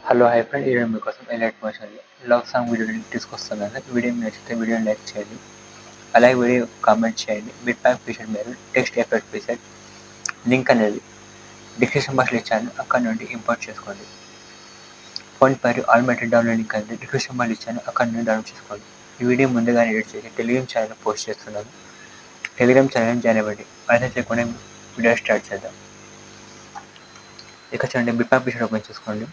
Hello hi friend, ఈరోజు మీకోసం elite motion love song వీడియోని తీసుకొస్తున్నాను. వీడియో నచ్చితే వీడియోని లైక్ చేయండి, అలాగే వీడియో కామెంట్ చేయండి. బిట్ ప్యాక్ ప్రీసెట్ మీరు టెక్స్ట్ ఎఫెక్ట్ ప్రీసెట్ లింక్ అనేది డిస్క్రిప్షన్ బాక్స్లో ఇచ్చాను, అక్కడ నుండి ఇంపోర్ట్ చేసుకోండి. ఫోన్ మరియు ఆల్మెటెడ్ డౌన్లోడ్ లింక్ అనేది డిస్క్రిప్షన్ బాక్స్ ఇచ్చాను, అక్కడ నుండి డౌన్లోడ్ చేసుకోండి. ఈ వీడియో ముందుగానే ఎడిట్ చేసి టెలిగ్రామ్ ఛానల్ పోస్ట్ చేస్తున్నాను. టెలిగ్రామ్ ఛానల్ జాయిన్ అవ్వండి. అయితే చేయకుండా వీడియో స్టార్ట్ చేద్దాం. ఇక చూడండి, బిట్ ప్యాక్ ప్రీసెట్ ఓపెన్ చేసుకోండి.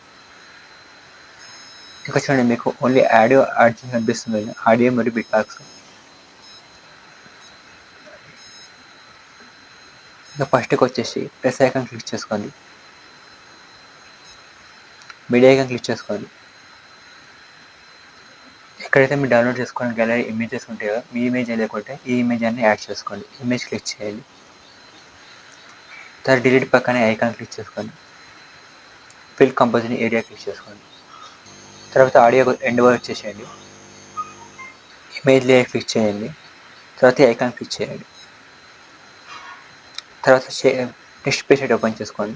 ఇక్కడ చూడండి, మీకు ఓన్లీ ఆడియో యాడ్ చేసి కనిపిస్తుంది. ఆడియో మరియు బిట్ ప్యాక్స్. ఇంకా ఫస్ట్కి వచ్చేసి ప్రెస్ ఐకాన్ క్లిక్ చేసుకోండి, మీడియా ఐకాన్ క్లిక్ చేసుకోండి. ఎక్కడైతే మీరు డౌన్లోడ్ చేసుకోండి గ్యాలరీ ఇమేజెస్ ఉంటాయో, మీ ఇమేజ్ లేకుంటే ఈ ఇమేజ్ అన్ని యాడ్ చేసుకోండి. ఇమేజ్ క్లిక్ చేయాలి. తర్వాత డిలీట్ పక్కనే ఐకాన్ క్లిక్ చేసుకోండి. ఫిల్ కంపోజిషన్ ఏరియా క్లిక్ చేసుకోండి. తర్వాత ఆడియో ఎండ్ వరకు వచ్చేసేయండి. ఇమేజ్ లేయర్ క్లిక్ చేయండి. తర్వాత ఐకాన్ క్లిక్ చేయండి. తర్వాత టెక్స్ట్ ప్రీసెట్ ఓపెన్ చేసుకోండి.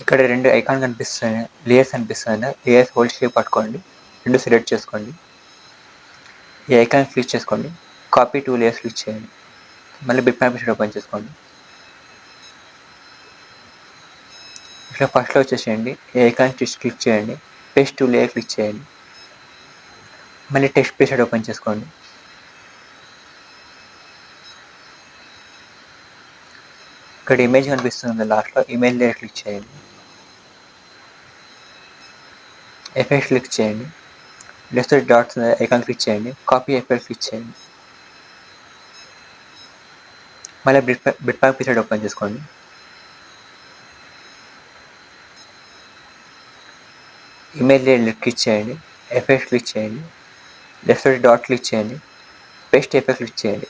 ఇక్కడ రెండు ఐకాన్ కనిపిస్తున్నాయి, లేయర్స్ కనిపిస్తుంది. లేయర్స్ హోల్డ్ షేప్ పట్టుకోండి, రెండు సెలెక్ట్ చేసుకోండి. ఈ ఐకాన్ క్లిక్ చేసుకోండి, కాపీ 2 లేయర్స్ క్లిక్ చేయండి. మళ్ళీ బిట్ మ్యాప్ ప్రీసెట్ ఓపెన్ చేసుకోండి. ఇట్లా ఫస్ట్లో వచ్చేసేయండి. ఈ ఐకాన్ క్లిక్ చేయండి, పేస్ట్ 2 లేయర్ క్లిక్ చేయండి. మళ్ళీ టెక్స్ట్ ప్రీసెట్ ఓపెన్ చేసుకోండి. ఇక్కడ ఇమేజ్ కనిపిస్తుంది, లాస్ట్లో ఇమేజ్ లేయర్ క్లిక్ చేయండి. ఎఫెక్ట్ క్లిక్ చేయండి, లెఫ్ట్ డాట్స్ ఐకాన్ క్లిక్ చేయండి, కాపీ ఎఫెక్ట్ క్లిక్ చేయండి. మళ్ళీ బిట్ ప్యాక్ ప్రీసెట్ ఓపెన్ చేసుకోండి. ఇమేజ్ లేయర్ క్లిక్ చేయండి, ఎఫెక్ట్ క్లిక్ చేయండి, లెఫ్ట్ సైడ్ డాట్ క్లిక్ చేయండి, పేస్ట్ ఎఫెక్ట్ క్లిక్ చేయండి.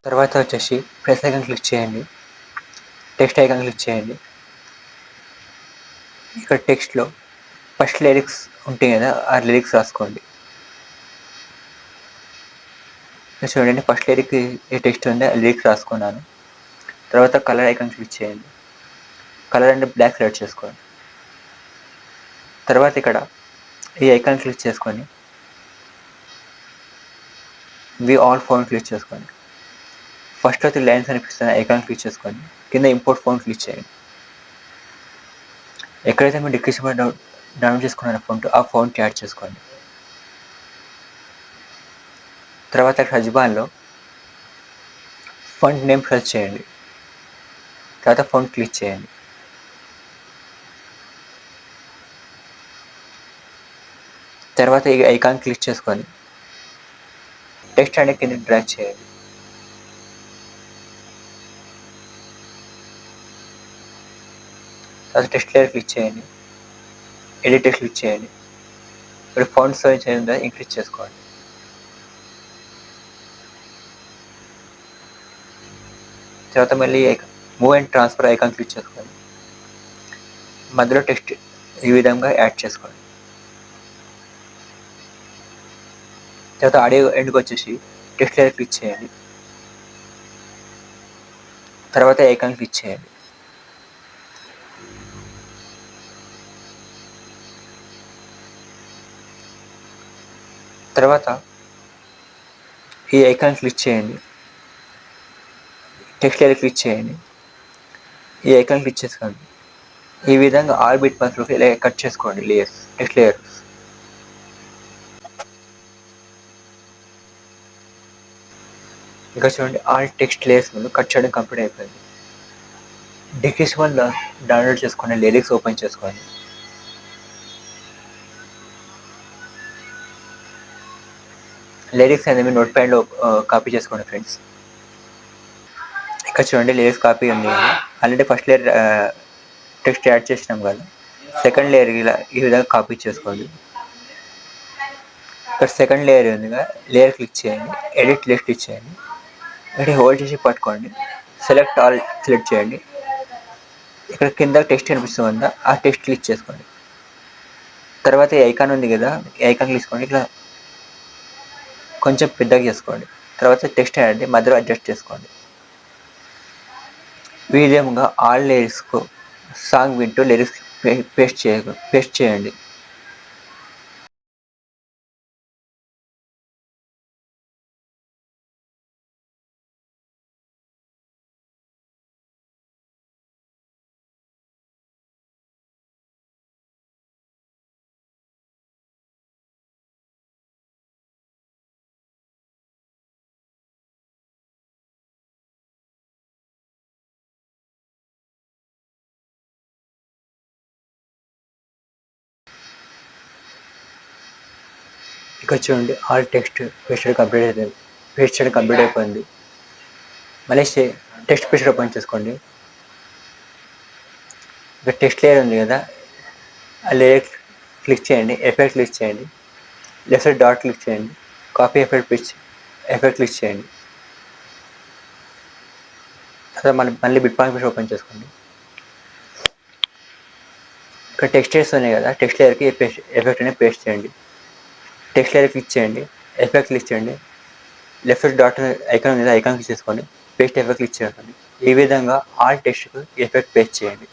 తర్వాత వచ్చేసి ప్రెస్ ఐకాన్ క్లిక్ చేయండి, టెక్స్ట్ ఐకాన్ క్లిక్ చేయండి. ఇక్కడ టెక్స్ట్లో ఫస్ట్ లిరిక్స్ ఉంటాయి కదా, ఆ లిరిక్స్ రాసుకోండి. చూడండి, ఫస్ట్ లిరిక్ ఏ టెక్స్ట్ ఉందో ఆ లిరిక్స్ రాసుకున్నాను. తర్వాత కలర్ ఐకాన్ క్లిక్ చేయండి, కలర్ అంటే బ్లాక్ సెలెక్ట్ చేసుకోండి. తర్వాత ఇక్కడ ఈ ఐకాన్ క్లిక్ చేసుకొని ఆల్ ఫోన్ క్లిక్ చేసుకోండి. ఫస్ట్లో 3 లైన్స్ అనిపిస్తుంది, ఐకాన్ క్లిక్ చేసుకోండి. కింద ఇంపోర్ట్ ఫోన్ క్లిక్ చేయండి. ఎక్కడైతే మీరు డిస్క్రిప్షన్ డౌన్లోడ్ చేసుకున్న ఫోన్ ఆ ఫోన్కి యాడ్ చేసుకోండి. తర్వాత హజ్బాన్లో ఫంట్ నేమ్ సెర్చ్ చేయండి. తర్వాత ఫోన్ క్లిక్ చేయండి. తర్వాత ఈ ఐకాన్ క్లిక్ చేసుకొని టెక్స్ట్ అనేది కింద డ్రాగ్ చేయండి. తర్వాత టెక్స్ట్ లేయర్ క్లిక్ చేయండి, ఎడిట్ క్లిక్ చేయండి. ఇప్పుడు ఫాంట్ సైజ్ చేయండి, ఇంక్రీజ్ చేసుకోండి. తర్వాత మళ్ళీ move and transfer icon click చేసుకోండి. మధ్యలో టెక్స్ట్ ఈ విధంగా యాడ్ చేసుకోండి. తర్వాత ఆడియో ఎండ్కి వచ్చేసి టెక్స్ట్ లేయర్ క్లిక్ చేయండి. తర్వాత ఐకాన్ క్లిక్ చేయండి. తర్వాత ఈ ఐకాన్ క్లిక్ చేయండి, టెక్స్ట్ లేయర్ క్లిక్ చేయండి, ఈ ఐకాన్ క్లిక్ చేసుకోండి. ఈ విధంగా ఆల్ బిట్ మార్క్స్లోకి ఇలా కట్ చేసుకోండి లేయర్స్, టెక్స్ట్ లేయర్స్. ఇంకా చూడండి, ఆల్ టెక్స్ట్ లేయర్స్ ముందు కట్ చేయడం కంప్లీట్ అయిపోయింది. డిస్క్రిప్షన్లో డౌన్లోడ్ చేసుకోండి, లిరిక్స్ ఓపెన్ చేసుకోండి. లిరిక్స్ అనేది నోట్ ప్యాడ్లో కాపీ చేసుకోండి ఫ్రెండ్స్. ఇక్కడ చూడండి, లిరిక్స్ కాపీ ఉంది కదా, already first layer text add చేసినాం కదా, సెకండ్ లేయర్ ఇలా ఈ విధంగా కాపీ చేసుకోండి. ఇక్కడ సెకండ్ లేయర్ ఉంది కదా, లేయర్ క్లిక్ చేయండి, ఎడిట్ లేయర్ క్లిక్ చేయండి. ఇక్కడ హోల్డ్ చేసి పట్టుకోండి, సెలెక్ట్ ఆల్ సెలెక్ట్ చేయండి. ఇక్కడ కింద టెక్స్ట్ కనిపిస్తుందా, ఆ టెక్స్ట్ క్లిక్ చేసుకోండి. తర్వాత ఈ ఐకాన్ ఉంది కదా, ఈ ఐకాన్ తీసుకోండి, ఇట్లా కొంచెం పెద్దగా చేసుకోండి. తర్వాత టెక్స్ట్ అనేది మధ్యలో అడ్జస్ట్ చేసుకోండి. ఈ విధంగా ఆల్ లిరిక్స్కు సాంగ్ వింటూ లిరిక్స్ పేస్ట్ చేయండి. ఇక్కడ చూడండి ఆల్ టెక్స్ట్ పేస్ట్ చేయడం కంప్లీట్ అయిపోయింది. మళ్ళీ టెక్స్ట్ పేస్ట్ ఓపెన్ చేసుకోండి. ఇక్కడ టెక్స్ట్ లేయర్ ఉంది కదా, ఆ లేయర్ క్లిక్ చేయండి, ఎఫెక్ట్ క్లిక్ చేయండి, లెఫ్ట్ సైడ్ డాట్ క్లిక్ చేయండి, కాపీ ఎఫెక్ట్ క్లిక్ చేయండి. తర్వాత మళ్ళీ బిట్ పాయింట్ పేస్ట్ ఓపెన్ చేసుకోండి. ఇక్కడ టెక్స్ట్ లేయర్స్ ఉన్నాయి కదా, టెక్స్ట్ లేయర్కి ఎఫెక్ట్ అనేది పేస్ట్ చేయండి. టెక్స్ట్ లేయర్ క్లిక్ చేయండి, ఎఫెక్ట్ క్లిక్ చేయండి, లెఫ్ట్ సైడ్ డాట్ ఐకాన్ ఉంది, ఐకాన్ క్లిక్ చేసుకోండి, పేస్ట్ ఎఫెక్ట్ క్లిక్ చేయండి. ఈ విధంగా ఆల్ టెక్స్ట్కు ఎఫెక్ట్ పేస్ట్ చేయండి.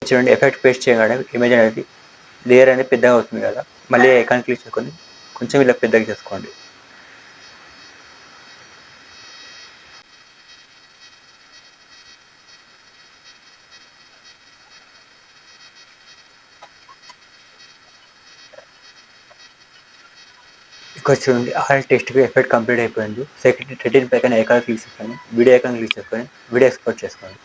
చూడండి ఎఫెక్ట్ పేస్ట్ చేయగానే ఇమేజ్ అనేది లేయర్ అనేది పెద్దగా అవుతుంది కదా, మళ్ళీ ఐకాన్ క్లిక్ చేసుకొని కొంచెం ఇలా పెద్దగా చేసుకోండి. ఇక్కడ చూడండి ఆల్ టెక్స్ట్కి ఎఫెక్ట్ కంప్లీట్ అయిపోయింది. సెకండ్ 13 పైన ఐకాన్ క్లిక్ చేసుకొని వీడియో ఐకాన్ క్లిక్ చేసుకొని వీడియో ఎక్స్పోర్ట్ చేసుకోండి.